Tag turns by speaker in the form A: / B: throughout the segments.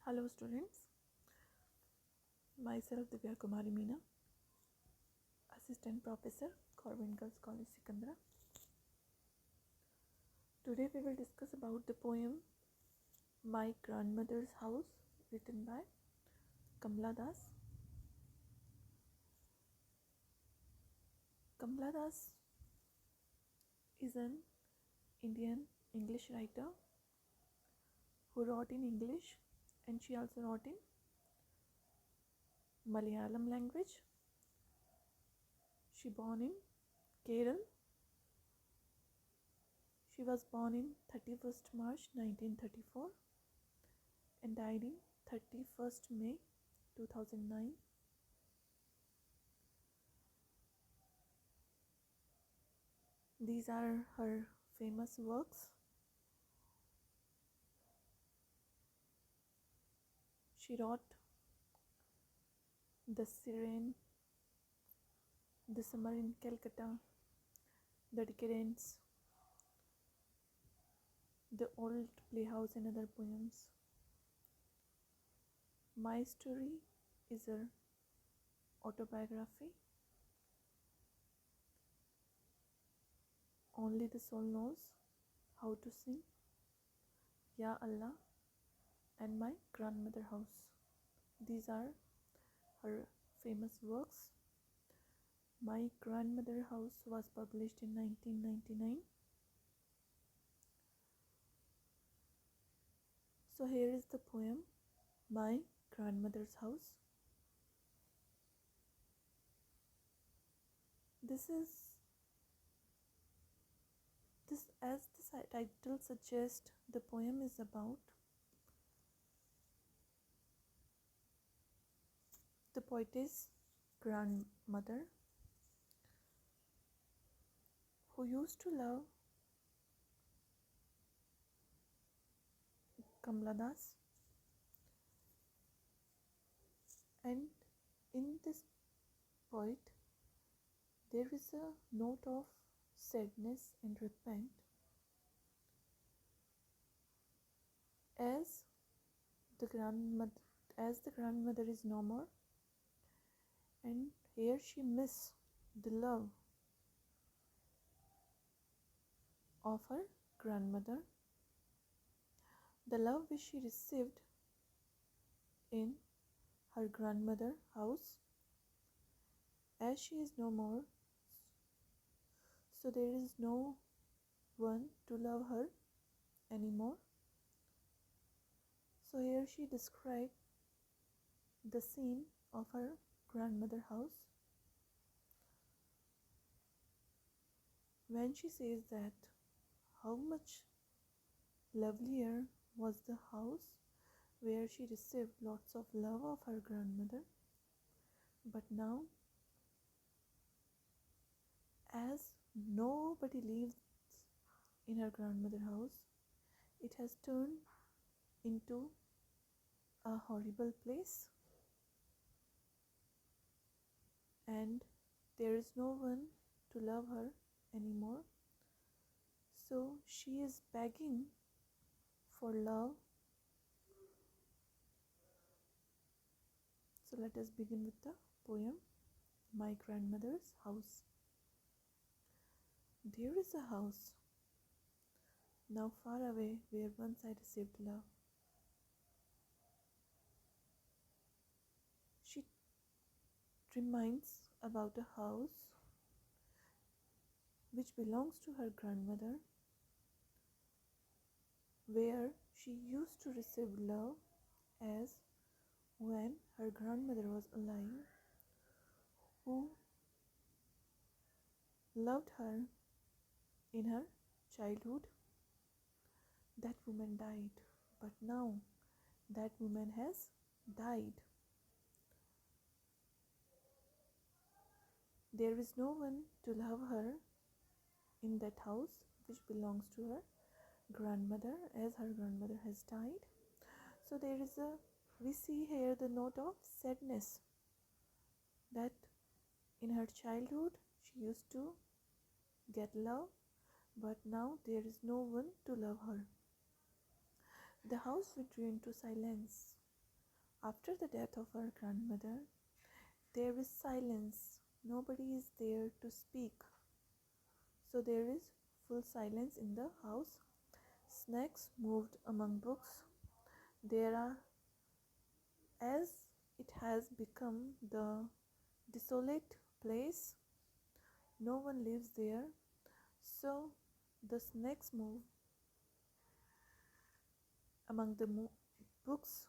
A: Hello students, myself Divya Kumari Meena, Assistant Professor, Corvin Girls College, Sikandra. Today we will discuss about the poem My Grandmother's House, written by Kamla Das. Kamla Das is an Indian English writer who wrote in English, and she also wrote in Malayalam language. She born in Kerala. She was born in 31st March 1934 and died in 31st May 2009. These are her famous works. She wrote The Siren, The Summer in Calcutta, The Decadence, The Old Playhouse, and other poems. My Story is her autobiography. Only the Soul Knows How to Sing, Ya Allah, and My Grandmother House. These are her famous works. My Grandmother House was published in 1999. So here is the poem My Grandmother's House. This, as the title suggests, the poem is about the poetess grandmother who used to love Kamla Das, and in this poet there is a note of sadness and repent as the grandmother is no more, and here she miss the love of her grandmother, the love which she received in her grandmother's house. As she is no more, so there is no one to love her anymore. So here she described the scene of her grandmother's house when she says that how much lovelier was the house where she received lots of love of her grandmother, but now as nobody lives in her grandmother's house, it has turned into a horrible place, and there is no one to love her anymore. So she is begging for love. So let us begin with the poem My Grandmother's House. There is a house now far away where once I received love. She reminds about a house which belongs to her grandmother, where she used to receive love as when her grandmother was alive, who loved her in her childhood. That woman died, but now that woman has died. There is no one to love her in that house which belongs to her grandmother, as her grandmother has died. So we see here the note of sadness that in her childhood she used to get love, but now there is no one to love her. The house withdrew into silence. After the death of her grandmother, there is silence. Nobody is there to speak. So there is full silence in the house. Snacks moved among books. There are, as it has become the desolate place, no one lives there. So the snakes move among the books.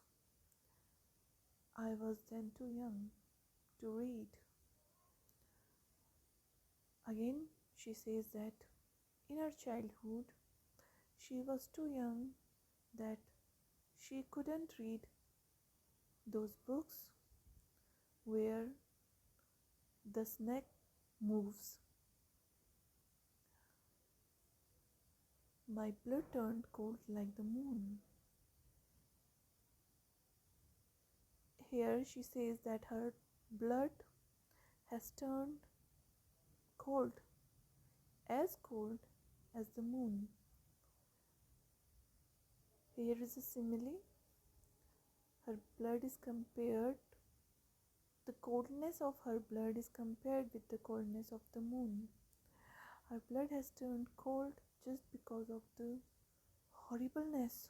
A: I was then too young to read. Again, she says that in her childhood, she was too young that she couldn't read those books where the snake moves. My blood turned cold like the moon. Here she says that her blood has turned cold as the moon. Here is a simile. Her blood is compared, the coldness of her blood is compared with the coldness of the moon. Her blood has turned cold just because of the horribleness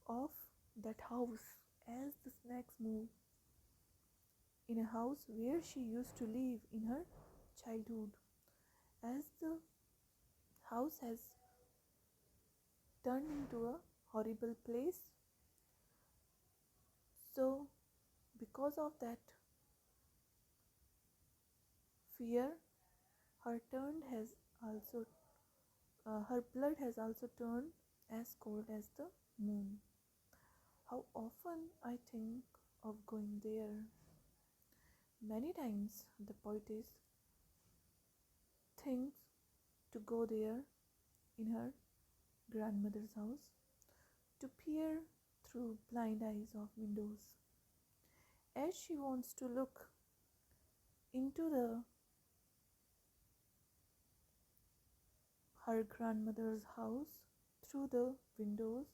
A: of that house as the snakes move in a house where she used to live in her childhood. As the house has turned into a horrible place, so because of that fear, her blood has also turned as cold as the moon. How often I think of going there. Many times the poetess thinks to go there in her grandmother's house to peer through blind eyes of windows. As she wants to look into her grandmother's house through the windows,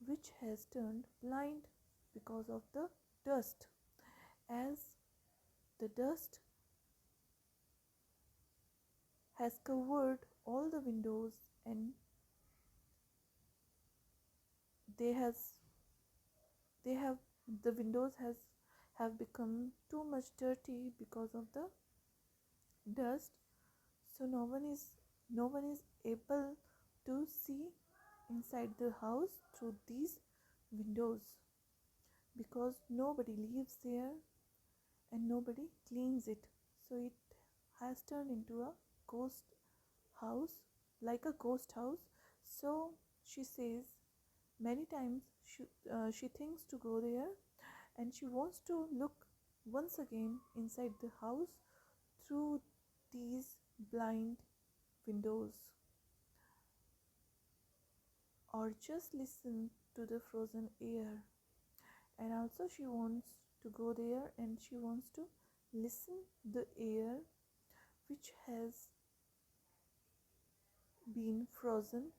A: which has turned blind because of the dust, as the dust has covered all the windows and the windows have become too much dirty because of the dust. So no one is able to see inside the house through these windows because nobody lives there and nobody cleans it. So it has turned into a ghost house, like a ghost house. So she says many times she thinks to go there and she wants to look once again inside the house through these blind windows, or just listen to the frozen air. And also she wants to go there and she wants to listen the air which has been frozen,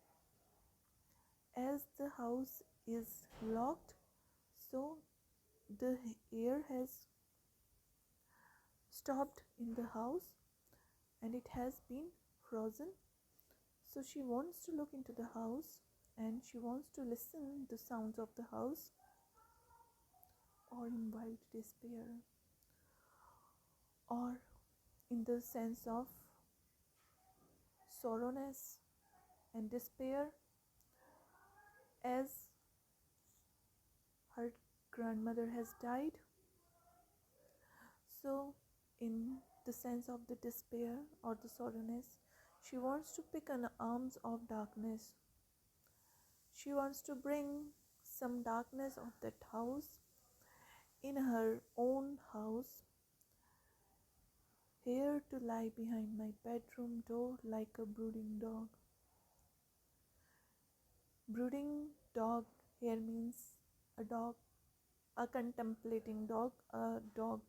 A: as the house is locked, so the air has stopped in the house and it has been frozen. So she wants to look into the house and she wants to listen the sounds of the house, or in wild despair, or in the sense of sorrowness and despair, as her grandmother has died. So in the sense of the despair or the sorrowness, she wants to pick an arms of darkness. She wants to bring some darkness of that house in her own house, here to lie behind my bedroom door like a brooding dog. Brooding dog here means a dog, a contemplating dog, a dog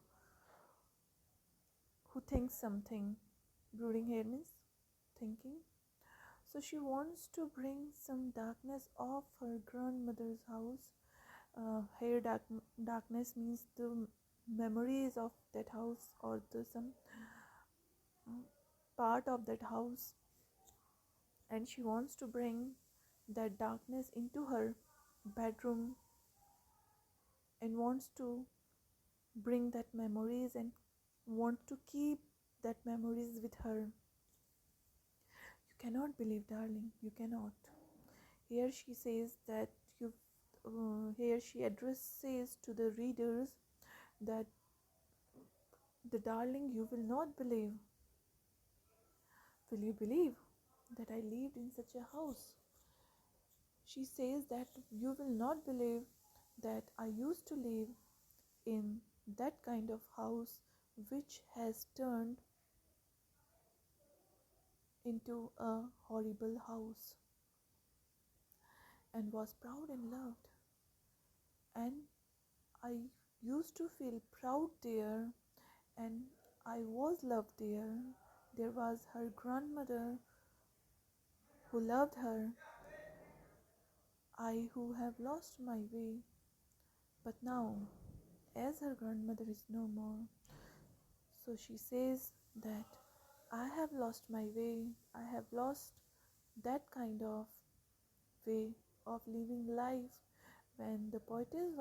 A: who thinks something. Brooding here means thinking. So she wants to bring some darkness of her grandmother's house here darkness means the memories of that house, or the some part of that house, and she wants to bring that darkness into her bedroom and wants to bring that memories and want to keep that memories with her. You cannot believe, darling, you cannot. Here she says that you here she addresses to the readers that the darling, you will not believe. Will you believe that I lived in such a house? She says that you will not believe that I used to live in that kind of house which has turned into a horrible house, and was proud and loved. And I used to feel proud there, and I was loved there. There was her grandmother who loved her, I who have lost my way. But now, as her grandmother is no more, so she says that I have lost my way, I have lost that kind of way of living life, when the poetess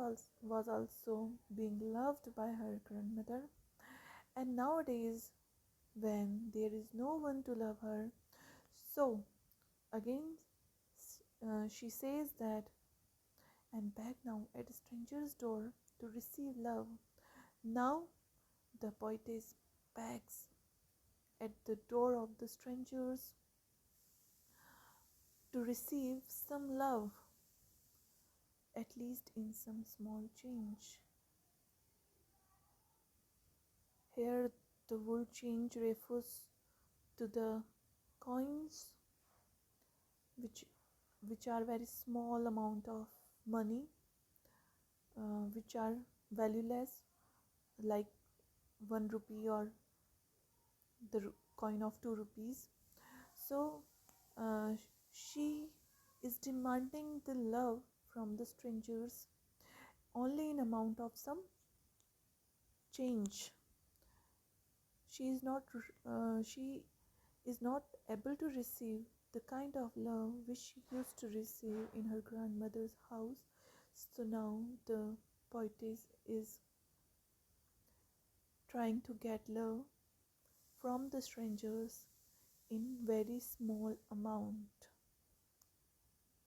A: was also being loved by her grandmother. And nowadays, when there is no one to love her, so again she says that, and back now at a stranger's door to receive love. Now the poetess begs at the door of the strangers to receive some love, at least in some small change. Here the word change refers to the coins which are very small amount of money, which are valueless, like 1 rupee or the coin of 2 rupees. So uh, she is demanding the love from the strangers only in amount of some change. She is not able to receive the kind of love which she used to receive in her grandmother's house. So now the poetess is trying to get love from the strangers in very small amount.